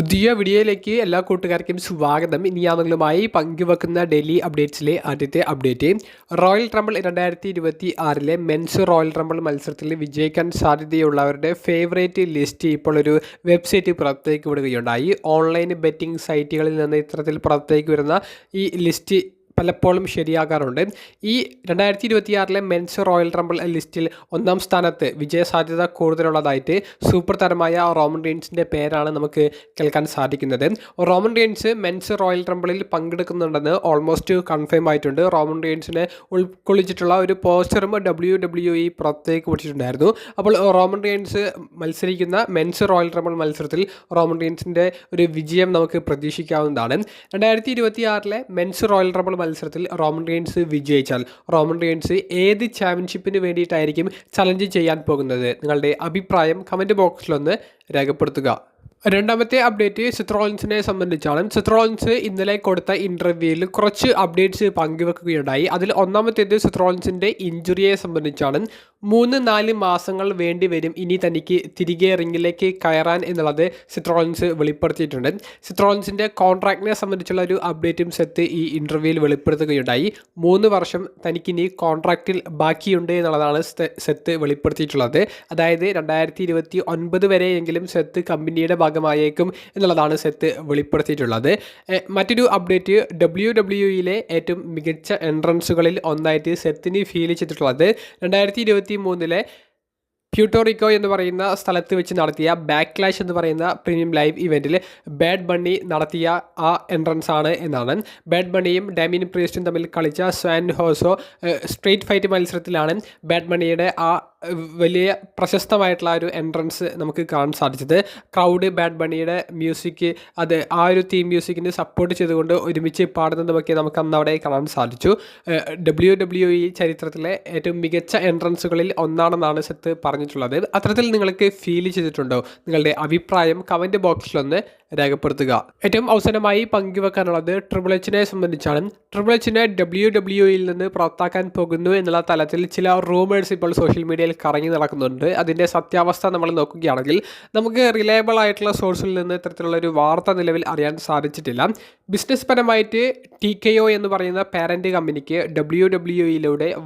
പുതിയ വീഡിയോയിലേക്ക് എല്ലാ കൂട്ടുകാർക്കും സ്വാഗതം. ഇനി ഞാൻ നിങ്ങളുമായി പങ്കുവെക്കുന്ന ഡെയിലി അപ്ഡേറ്റ്സിലെ ആദ്യത്തെ update, royal rumble 2026 men's royal rumble മത്സരത്തിൽ വിജയിക്കാൻ സാധ്യതയുള്ളവരുടെ ഫേവറേറ്റ് ലിസ്റ്റ് ഇപ്പോൾ ഒരു വെബ്സൈറ്റ് പുറത്തേക്ക് വിടുകയുണ്ടായി. ഓൺലൈൻ ബെറ്റിംഗ് സൈറ്റുകളിൽ നിന്ന് ഇത്തരത്തിൽ പുറത്തേക്ക് വരുന്ന ഈ ലിസ്റ്റ് പലപ്പോഴും ശരിയാകാറുണ്ട്. ഈ 2026 മെൻസ് റോയൽ റംബിൾ ലിസ്റ്റിൽ ഒന്നാം സ്ഥാനത്ത് വിജയസാധ്യത കൂടുതലുള്ളതായിട്ട് സൂപ്പർ താരമായ റോമൻ റെയിൻസിൻ്റെ പേരാണ് നമുക്ക് കേൾക്കാൻ സാധിക്കുന്നത്. റോമൻ റെയിൻസ് മെൻസ് റോയൽ റംബിളിൽ പങ്കെടുക്കുന്നുണ്ടെന്ന് ഓൾമോസ്റ്റ് കൺഫേം ആയിട്ടുണ്ട്. റോമൻ റെയിൻസിനെ ഉൾക്കൊള്ളിച്ചിട്ടുള്ള ഒരു പോസ്റ്ററും WWE പുറത്തേക്ക് വിട്ടിട്ടുണ്ടായിരുന്നു. അപ്പോൾ റോമൻ റെയിൻസ് മത്സരിക്കുന്ന മെൻസ് റോയൽ റംബിൾ മത്സരത്തിൽ റോമൻ റെയിൻസിൻ്റെ ഒരു വിജയം നമുക്ക് പ്രതീക്ഷിക്കാവുന്നതാണ്. 2026 മെൻസ് റോയൽ റംബിൾ മത്സരത്തിൽ റോമൻ റെയിൻസ് വിജയിച്ചാൽ റോമൻ റെയിൻസ് ഏത് ചാമ്പ്യൻഷിപ്പിന് വേണ്ടിയിട്ടായിരിക്കും ചലഞ്ച് ചെയ്യാൻ പോകുന്നത്? നിങ്ങളുടെ അഭിപ്രായം കമൻറ്റ് ബോക്സിലൊന്ന് രേഖപ്പെടുത്തുക. രണ്ടാമത്തെ അപ്ഡേറ്റ് സെത്ത് റോളിൻസിനെ സംബന്ധിച്ചാണ്. സെത്ത് റോളിൻസ് ഇന്നലെ കൊടുത്ത ഇൻ്റർവ്യൂവിൽ കുറച്ച് അപ്ഡേറ്റ്സ് പങ്കുവെക്കുകയുണ്ടായി. അതിൽ ഒന്നാമത്തേത് സെത്ത് റോളിൻസിൻ്റെ ഇഞ്ചുറിയെ സംബന്ധിച്ചാണ്. 3-4 മാസങ്ങൾ വേണ്ടി വരും ഇനി തനിക്ക് തിരികെ റിങ്ങിലേക്ക് കയറാൻ എന്നുള്ളത് സെത്ത് റോളിൻസ് വെളിപ്പെടുത്തിയിട്ടുണ്ട്. സെത്ത് റോളിൻസിൻ്റെ കോൺട്രാക്റ്റിനെ സംബന്ധിച്ചുള്ള ഒരു അപ്ഡേറ്റും സെത്ത് ഈ ഇൻ്റർവ്യൂവിൽ വെളിപ്പെടുത്തുകയുണ്ടായി. 3 വർഷം തനിക്കിനി കോൺട്രാക്റ്റിൽ ബാക്കിയുണ്ട് എന്നുള്ളതാണ് സെത്ത് വെളിപ്പെടുത്തിയിട്ടുള്ളത്. അതായത് 2029 വരെയെങ്കിലും സെത്ത് കമ്പനിയുടെ ഭാഗമായേക്കും എന്നുള്ളതാണ് സെത്ത് വെളിപ്പെടുത്തിയിട്ടുള്ളത്. മറ്റൊരു അപ്ഡേറ്റ്, WWE ഏറ്റവും മികച്ച എൻട്രൻസുകളിൽ ഒന്നായിട്ട് സെത്തിന് ഫീൽ ചെയ്തിട്ടുള്ളത് 2023 പ്യൂട്ടോറിക്കോ എന്ന് പറയുന്ന സ്ഥലത്ത് വെച്ച് നടത്തിയ ബാക്ക്ലാഷ് എന്ന് പറയുന്ന പ്രീമിയം ലൈവ് ഇവൻറ്റിൽ ബാഡ് ബണ്ണി നടത്തിയ ആ എൻട്രൻസ് ആണ് എന്നാണ്. ബാഡ് ബണ്ണിയും ഡാമിയൻ പ്രീസ്റ്റും തമ്മിൽ കളിച്ച സ്വാൻ ഹോസോ സ്ട്രീറ്റ് ഫൈറ്റ് മത്സരത്തിലാണ് ബാഡ് ബണ്ണിയുടെ ആ വലിയ പ്രശസ്തമായിട്ടുള്ള ഒരു എൻട്രൻസ് നമുക്ക് കാണാൻ സാധിച്ചത്. ക്രൗഡ് ബാഡ് ബണ്ണിയുടെ മ്യൂസിക്, അത് ആ ഒരു തീം മ്യൂസിക്കിന് സപ്പോർട്ട് ചെയ്തുകൊണ്ട് ഒരുമിച്ച് പാടുന്നതുമൊക്കെ നമുക്ക് അന്ന് അവിടെ കാണാൻ സാധിച്ചു. WWE ചരിത്രത്തിലെ ഏറ്റവും മികച്ച എൻട്രൻസുകളിൽ ഒന്നാണെന്നാണ് സെത്ത് പറഞ്ഞിട്ടുള്ളത്. അത്തരത്തിൽ നിങ്ങൾക്ക് ഫീൽ ചെയ്തിട്ടുണ്ടോ? നിങ്ങളുടെ അഭിപ്രായം കമൻറ്റ് ബോക്സിലൊന്ന് രേഖപ്പെടുത്തുക. ഏറ്റവും അവസാനമായി പങ്കുവെക്കാനുള്ളത് ട്രിപ്പിൾ എച്ചിനെ സംബന്ധിച്ചാണ്. ട്രിപ്പിൾ എച്ചിനെ WWE നിന്ന് പുറത്താക്കാൻ പോകുന്നു എന്നുള്ള തലത്തിൽ ചില റൂമേഴ്സ് ഇപ്പോൾ സോഷ്യൽ മീഡിയയിൽ കറങ്ങി നടക്കുന്നുണ്ട്. അതിൻ്റെ സത്യാവസ്ഥ നമ്മൾ നോക്കുകയാണെങ്കിൽ നമുക്ക് റിലയബിൾ ആയിട്ടുള്ള സോഴ്സിൽ നിന്ന് ഇത്തരത്തിലുള്ള ഒരു വാർത്ത നിലവിൽ അറിയാൻ സാധിച്ചിട്ടില്ല. ബിസിനസ് പരമായിട്ട് TKO എന്ന് പറയുന്ന പാരൻ്റ് കമ്പനിക്ക് WWE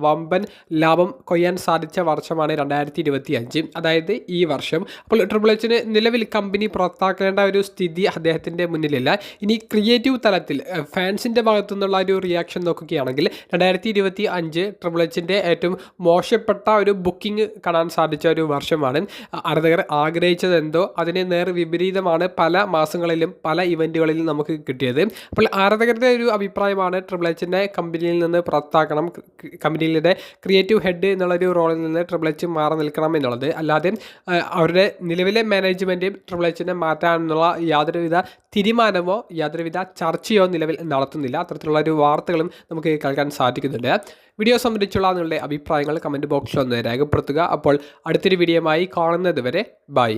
വമ്പൻ ലാഭം കൊയ്യാൻ സാധിച്ച വർഷമാണ് 2025, അതായത് ഈ വർഷം. അപ്പോൾ ട്രിപ്പിൾ എച്ചിന് നിലവിൽ കമ്പനി പുറത്താക്കേണ്ട ഒരു സ്ഥിതി അദ്ദേഹത്തിൻ്റെ മുന്നിലില്ല. ഇനി ക്രിയേറ്റീവ് തലത്തിൽ ഫാൻസിൻ്റെ ഭാഗത്തു നിന്നുള്ള ഒരു റിയാക്ഷൻ നോക്കുകയാണെങ്കിൽ 2025 ട്രിപ്പിൾ എച്ചിൻ്റെ ഏറ്റവും മോശപ്പെട്ട ഒരു ബുക്കിംഗ് കാണാൻ സാധിച്ച ഒരു വർഷമാണ്. ആരാധകർ ആഗ്രഹിച്ചത് എന്തോ അതിന് നേർ വിപരീതമാണ് പല മാസങ്ങളിലും പല ഇവൻറ്റുകളിലും നമുക്ക് കിട്ടിയത്. അപ്പോൾ ആരാധകരുടെ ഒരു അഭിപ്രായമാണ് ട്രിപ്പിൾ എച്ചിനെ കമ്പനിയിൽ നിന്ന് പുറത്താക്കണം, കമ്പനിയിലെ ക്രിയേറ്റീവ് ഹെഡ് എന്നുള്ളൊരു റോളിൽ നിന്ന് ട്രിപ്പിൾ എച്ച് മാറി നിൽക്കണം എന്നുള്ളത്. അല്ലാതെ അവരുടെ നിലവിലെ മാനേജ്മെൻറ്റ് ട്രിപ്പിൾ എച്ചിനെ മാറ്റാനുള്ള യാതൊരുവിധ തീരുമാനമോ യാതൊരുവിധ ചർച്ചയോ നിലവിൽ നടത്തുന്നില്ല. അത്തരത്തിലുള്ള ഒരു വാർത്തകളും നമുക്ക് കേൾക്കാൻ സാധിക്കുന്നുണ്ട്. വീഡിയോ സംബന്ധിച്ചുള്ള നിങ്ങളുടെ അഭിപ്രായങ്ങൾ കമൻറ്റ് ബോക്സിൽ ഒന്ന് രേഖപ്പെടുത്തുക. അപ്പോൾ അടുത്തൊരു വീഡിയോയുമായി കാണുന്നത് വരെ ബൈ.